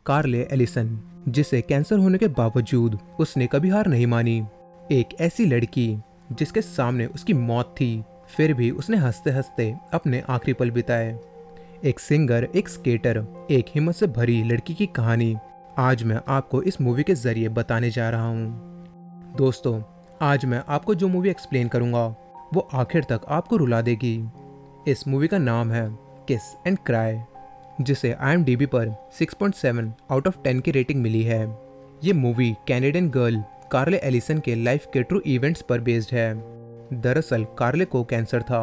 कार्ले Allison, जिसे cancer होने के बावजूद उसने कभी हार नहीं मानी। एक ऐसी लड़की जिसके सामने उसकी मौत थी, फिर भी उसने हंसते हंसते अपने आखिरी पल बिताए। एक सिंगर, एक स्केटर, एक हिम्मत से भरी लड़की की कहानी आज मैं आपको इस मूवी के जरिए बताने जा रहा हूँ। दोस्तों, आज मैं आपको जो मूवी एक्सप्लेन करूँगा वो आखिर तक आपको रुला देगी। इस मूवी का नाम है किस एंड क्राई, जिसे IMDb पर 6.7 आउट ऑफ 10 की रेटिंग मिली है। ये मूवी कैनेडियन गर्ल कार्ले एलिसन के लाइफ के ट्रू इवेंट्स पर बेस्ड है। दरअसल कार्ले को कैंसर था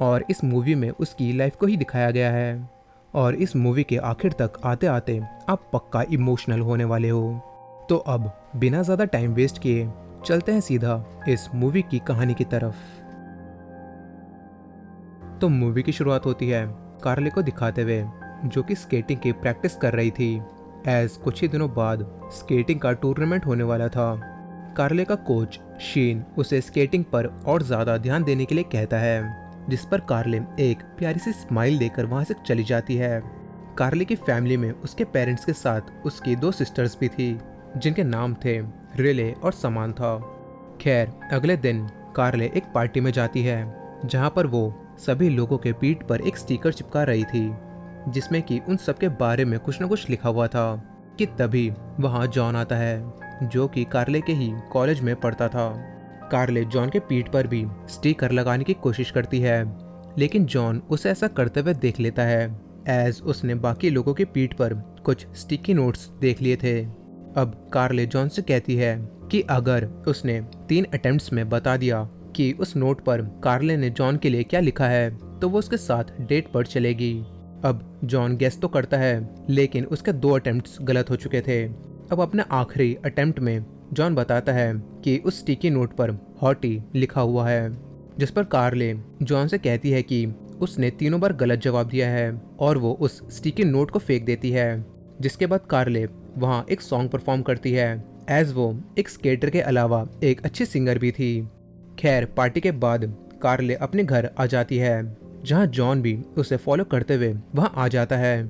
और इस मूवी में उसकी लाइफ को ही दिखाया गया है। और इस मूवी के आखिर तक आते आते आप पक्का इमोशनल होने वाले हो। तो अब बिना ज़्यादा टाइम वेस्ट किए चलते हैं सीधा इस मूवी की कहानी की तरफ। तो मूवी की शुरुआत होती है कार्ले को दिखाते हुए, जो कि स्केटिंग की प्रैक्टिस कर रही थी। एज कुछ ही दिनों बाद स्केटिंग का टूर्नामेंट होने वाला था। कार्ले का कोच शीन उसे स्केटिंग पर और ज़्यादा ध्यान देने के लिए कहता है, जिस पर कार्ले एक प्यारी सी स्माइल देकर वहाँ से चली जाती है। कार्ले की फैमिली में उसके पेरेंट्स के साथ उसकी 2 सिस्टर्स भी थी, जिनके नाम थे रिले और समांथा। खैर, अगले दिन कार्ले एक पार्टी में जाती है, जहाँ पर वो सभी लोगों के पीठ पर एक स्टिकर चिपका रही थी, जिसमें कि उन सब के बारे में कुछ न कुछ लिखा हुआ था। कि तभी वहाँ जॉन आता है, जो कि कार्ले के ही कॉलेज में पढ़ता था। कार्ले जॉन के पीठ पर भी स्टिकर लगाने की कोशिश करती है, लेकिन जॉन उसे ऐसा करते हुए देख लेता है, एज उसने बाकी लोगों के पीठ पर कुछ स्टिकी नोट्स देख लिए थे। अब कार्ले जॉन से कहती है कि अगर उसने 3 अटेम्प्ट्स में बता दिया कि उस नोट पर कार्ले ने जॉन के लिए क्या लिखा है, तो वो उसके साथ डेट पर चलेगी। अब जॉन गेस तो करता है, लेकिन उसके 2 अटेम्प्ट्स गलत हो चुके थे। अब अपने आखिरी अटेम्प्ट में जॉन बताता है कि उस स्टिकी नोट पर हॉटी लिखा हुआ है, जिस पर कार्ले जॉन से कहती है कि उसने 3 बार गलत जवाब दिया है और वो उस स्टिकी नोट को फेंक देती है। जिसके बाद कार्ले वहाँ एक सॉन्ग परफॉर्म करती है, एज वो एक स्केटर के अलावा एक अच्छी सिंगर भी थी। खैर, पार्टी के बाद कार्ले अपने घर आ जाती है, जहाँ जॉन भी उसे फॉलो करते हुए वहाँ आ जाता है।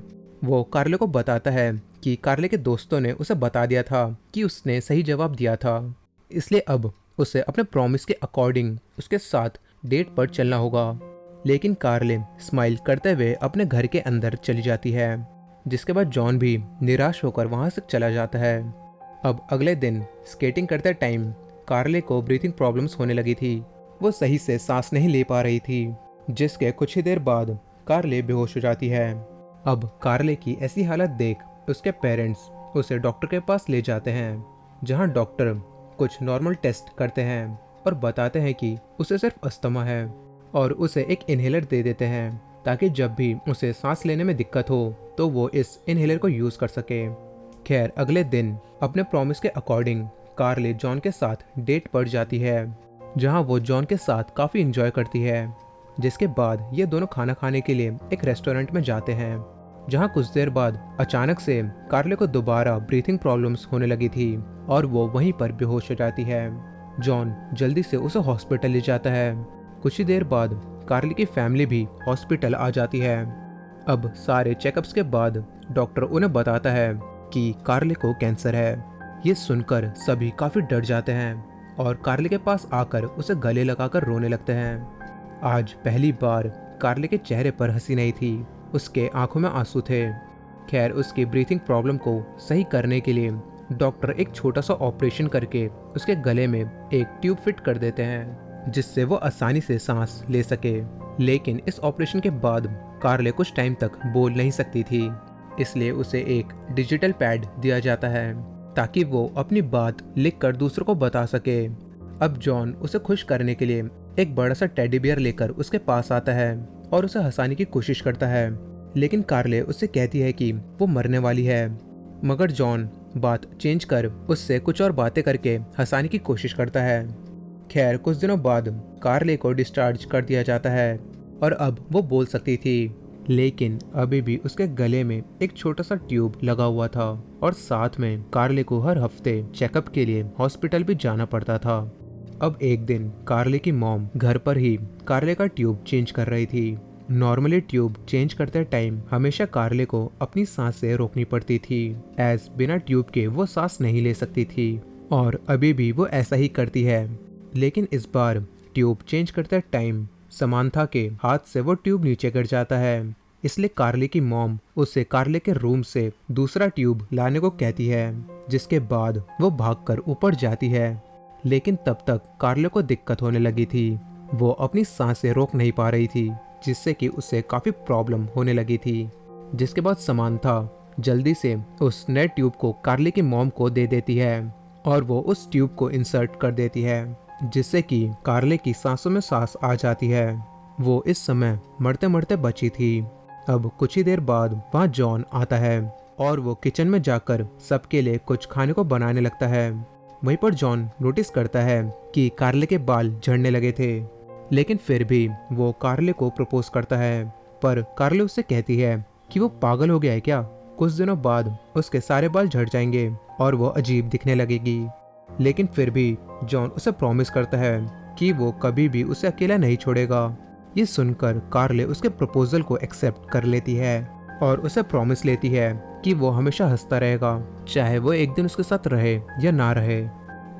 वो कार्ले को बताता है कि कार्ले के दोस्तों ने उसे बता दिया था कि उसने सही जवाब दिया था, इसलिए अब उसे अपने प्रॉमिस के अकॉर्डिंग उसके साथ डेट पर चलना होगा। लेकिन कार्ले स्माइल करते हुए अपने घर के अंदर चली जाती है, जिसके बाद जॉन भी निराश होकर वहाँ से चला जाता है। अब अगले दिन स्केटिंग करते टाइम कार्ले को ब्रीथिंग प्रॉब्लम्स होने लगी थी। वो सही से सांस नहीं ले पा रही थी, जिसके कुछ ही देर बाद कार्ले बेहोश हो जाती है। अब कार्ले की ऐसी हालत देख उसके पेरेंट्स उसे डॉक्टर के पास ले जाते हैं, जहां डॉक्टर कुछ नॉर्मल टेस्ट करते हैं और बताते हैं कि उसे सिर्फ अस्थमा है, और उसे एक इन्हेलर दे देते हैं ताकि जब भी उसे सांस लेने में दिक्कत हो तो वो इस इन्हेलर को यूज़ कर सके। खैर, अगले दिन अपने प्रॉमिस के अकॉर्डिंग कार्ले जॉन के साथ डेट पर जाती है, जहां वो जॉन के साथ काफ़ी इंजॉय करती है। जिसके बाद ये दोनों खाना खाने के लिए एक रेस्टोरेंट में जाते हैं, जहां कुछ देर बाद अचानक से कार्ले को दोबारा ब्रीथिंग प्रॉब्लम्स होने लगी थी और वो वहीं पर बेहोश हो जाती है। जॉन जल्दी से उसे हॉस्पिटल ले जाता है। कुछ ही देर बाद कार्ले की फैमिली भी हॉस्पिटल आ जाती है। अब सारे चेकअप्स के बाद डॉक्टर उन्हें बताता है कि कार्ले को कैंसर है। ये सुनकर सभी काफ़ी डर जाते हैं और कार्ले के पास आकर उसे गले लगाकर रोने लगते हैं। आज पहली बार कार्ले के चेहरे पर हंसी नहीं थी, उसके आंखों में आंसू थे। खैर, उसकी ब्रीथिंग प्रॉब्लम को सही करने के लिए डॉक्टर एक छोटा सा ऑपरेशन करके उसके गले में एक ट्यूब फिट कर देते हैं, जिससे वो आसानी से सांस ले सके। लेकिन इस ऑपरेशन के बाद कार्ले कुछ टाइम तक बोल नहीं सकती थी, इसलिए उसे एक डिजिटल पैड दिया जाता है ताकि वो अपनी बात लिखकर दूसरों को बता सके। अब जॉन उसे खुश करने के लिए एक बड़ा सा टेडी बियर लेकर उसके पास आता है और उसे हंसाने की कोशिश करता है, लेकिन कार्ले उससे कहती है कि वो मरने वाली है। मगर जॉन बात चेंज कर उससे कुछ और बातें करके हंसाने की कोशिश करता है। खैर, कुछ दिनों बाद कार्ले को डिस्चार्ज कर दिया जाता है और अब वो बोल सकती थी, लेकिन अभी भी उसके गले में एक छोटा सा ट्यूब लगा हुआ था और साथ में कार्ले को हर हफ्ते चेकअप के लिए हॉस्पिटल भी जाना पड़ता था। अब एक दिन कार्ले की मॉम घर पर ही कार्ले का ट्यूब चेंज कर रही थी, नॉर्मली ट्यूब चेंज करते टाइम हमेशा कार्ले को अपनी सांसें रोकनी पड़ती थी, एज बिना ट्यूब के वो सांस नहीं ले सकती थी और अभी भी वो ऐसा ही करती है। लेकिन इस बार ट्यूब चेंज करते टाइम समांथा के हाथ से वो ट्यूब नीचे गिर जाता है, इसलिए कार्ले की मॉम उसे कार्ले के रूम से दूसरा ट्यूब लाने को कहती है, जिसके बाद वो भागकर ऊपर जाती है। लेकिन तब तक कार्ले को दिक्कत होने लगी थी, वो अपनी सांसें रोक नहीं पा रही थी, जिससे कि उसे काफी प्रॉब्लम होने लगी थी। जिसके बाद समांथा जल्दी से उस नए ट्यूब को कार्ले की मॉम को दे देती है और वो उस ट्यूब को इंसर्ट कर देती है, जिससे कि कार्ले की सांसों में सांस आ जाती है। वो इस समय मरते मरते बची थी। अब कुछ ही देर बाद वहाँ जॉन आता है और वो किचन में जाकर सबके लिए कुछ खाने को बनाने लगता है। वहीं पर जॉन नोटिस करता है कि कार्ले के बाल झड़ने लगे थे, लेकिन फिर भी वो कार्ले को प्रपोज करता है, पर कार्ले उससे कहती है कि वो पागल हो गया है क्या, कुछ दिनों बाद उसके सारे बाल झड़ जाएंगे और वो अजीब दिखने लगेगी। लेकिन फिर भी जॉन उसे प्रॉमिस करता है कि वो कभी भी उसे अकेला नहीं छोड़ेगा। ये सुनकर कार्ले उसके प्रपोजल को एक्सेप्ट कर लेती है और उसे प्रॉमिस लेती है कि वो हमेशा हंसता रहेगा, चाहे वो एक दिन उसके साथ रहे या ना रहे।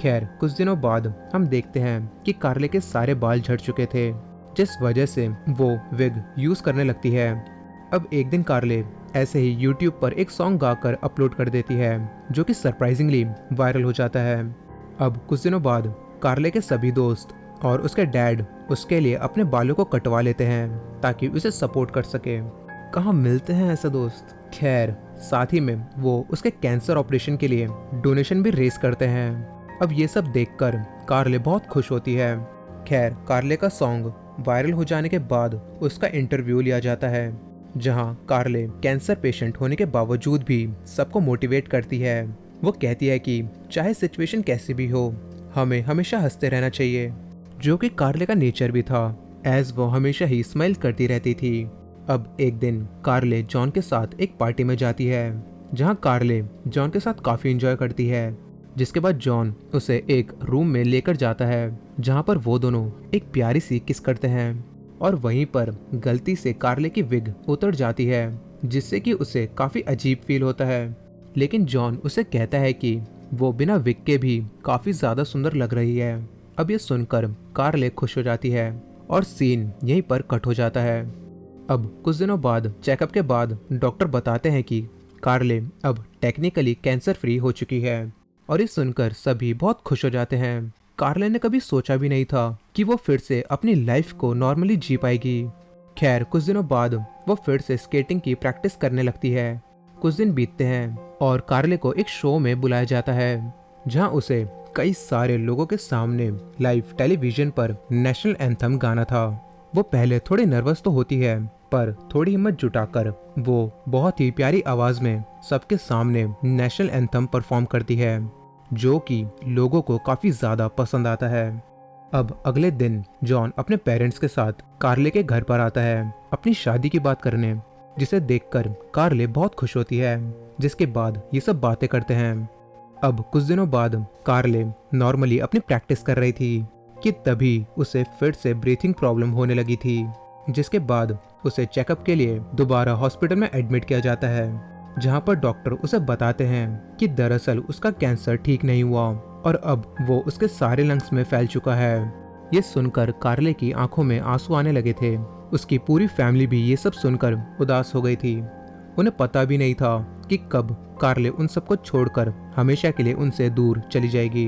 खैर कुछ दिनों बाद हम देखते हैं कि कार्ले के सारे बाल झड़ चुके थे, जिस वजह से वो विग यूज करने लगती है। अब एक दिन कार्ले ऐसे ही यूट्यूब पर एक सॉन्ग गाकर अपलोड कर देती है, जो कि सरप्राइजिंगली वायरल हो जाता है। अब कुछ दिनों बाद कार्ले के सभी दोस्त और उसके डैड उसके लिए अपने बालों को कटवा लेते हैं ताकि उसे सपोर्ट कर सके। कहाँ मिलते हैं ऐसे दोस्त। खैर साथ ही में वो उसके कैंसर ऑपरेशन के लिए डोनेशन भी रेज करते हैं। अब ये सब देखकर कार्ले बहुत खुश होती है। खैर कार्ले का सॉन्ग वायरल हो जाने के बाद उसका इंटरव्यू लिया जाता है, जहां कार्ले कैंसर पेशेंट होने के बावजूद भी सबको मोटिवेट करती है। वो कहती है कि चाहे सिचुएशन कैसी भी हो, हमें हमेशा हंसते रहना चाहिए, जो कि कार्ले का नेचर भी था, एज वो हमेशा ही स्माइल करती रहती थी। अब एक दिन कार्ले जॉन के साथ एक पार्टी में जाती है, जहां कार्ले जॉन के साथ काफी एंजॉय करती है। जिसके बाद जॉन उसे एक रूम में लेकर जाता है, जहां पर वो दोनों एक प्यारी सी किस करते हैं और वहीं पर गलती से कार्ले की विग उतर जाती है, जिससे कि उसे काफी अजीब फील होता है। लेकिन जॉन उसे कहता है कि वो बिना विग के भी काफी ज्यादा सुंदर लग रही है। अब ये सुनकर कार्ले खुश हो जाती है और सीन यहीं पर कट हो जाता है। अब कुछ दिनों बाद चेकअप के बाद डॉक्टर बताते हैं कि कार्ले अब टेक्निकली कैंसर फ्री हो चुकी है और ये सुनकर सभी बहुत खुश हो जाते हैं। कार्ले ने कभी सोचा भी नहीं था कि वो फिर से अपनी लाइफ को नॉर्मली जी पाएगी। खैर कुछ दिनों बाद वो फिर से स्केटिंग की प्रैक्टिस करने लगती है। कुछ दिन बीतते हैं और कार्ले को एक शो में बुलाया जाता है, जहां उसे कई सारे लोगों के सामने लाइव टेलीविजन पर नेशनल एंथम गाना था। वो पहले थोड़ी नर्वस तो होती है, पर थोड़ी हिम्मत जुटाकर वो बहुत ही प्यारी आवाज में सबके सामने नेशनल एंथम परफॉर्म करती है, जो कि लोगों को काफी ज्यादा पसंद आता है। अब अगले दिन जॉन अपने पेरेंट्स के साथ कार्ले के घर पर आता है अपनी शादी की बात करने, जिसे देखकर कार्ले बहुत खुश होती है। जिसके बाद ये सब बातें करते हैं। अब कुछ दिनों बाद कार्ले नॉर्मली अपनी प्रैक्टिस कर रही थी कि तभी उसे फिर से ब्रीथिंग प्रॉब्लम होने लगी थी, जिसके बाद उसे चेकअप के लिए दोबारा हॉस्पिटल में एडमिट किया जाता है, जहां पर डॉक्टर उसे बताते हैं कि दरअसल उसका कैंसर ठीक नहीं हुआ और अब वो उसके सारे लंग्स में फैल चुका है। ये सुनकर कार्ले की आंखों में आंसू आने लगे थे। उसकी पूरी फैमिली भी ये सब सुनकर उदास हो गई थी। उन्हें पता भी नहीं था कि कब कार्ले उन सबको छोड़कर हमेशा के लिए उनसे दूर चली जाएगी।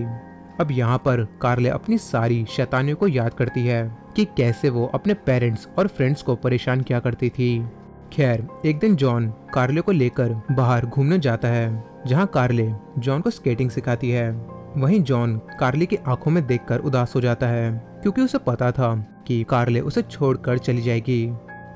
अब यहाँ पर कार्ले अपनी सारी शैतानियों को याद करती है कि कैसे वो अपने पेरेंट्स और फ्रेंड्स को परेशान किया करती थी। खैर एक दिन जॉन कार्ले को लेकर बाहर घूमने जाता है, जहाँ कार्ले जॉन को स्केटिंग सिखाती है। वहीं जॉन कार्ले की आंखों में देखकर उदास हो जाता है, क्योंकि उसे पता था कि कार्ले उसे छोड़कर चली जाएगी।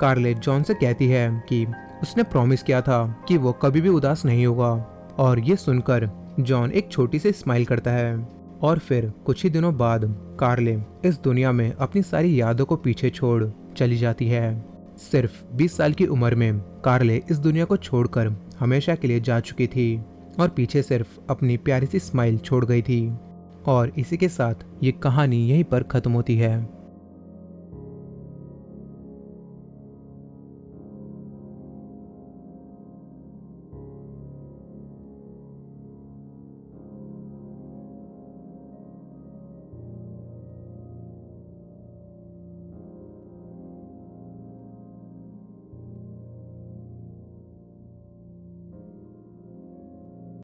कार्ले जॉन से कहती है कि उसने प्रॉमिस किया था कि वो कभी भी उदास नहीं होगा, और ये सुनकर जॉन एक छोटी सी स्माइल करता है। और फिर कुछ ही दिनों बाद कार्ले इस दुनिया में अपनी सारी यादों को पीछे छोड़ चली जाती है। सिर्फ 20 साल की उम्र में कार्ले इस दुनिया को छोड़कर हमेशा के लिए जा चुकी थी और पीछे सिर्फ अपनी प्यारी सी स्माइल छोड़ गई थी। और इसी के साथ ये कहानी यहीं पर खत्म होती है।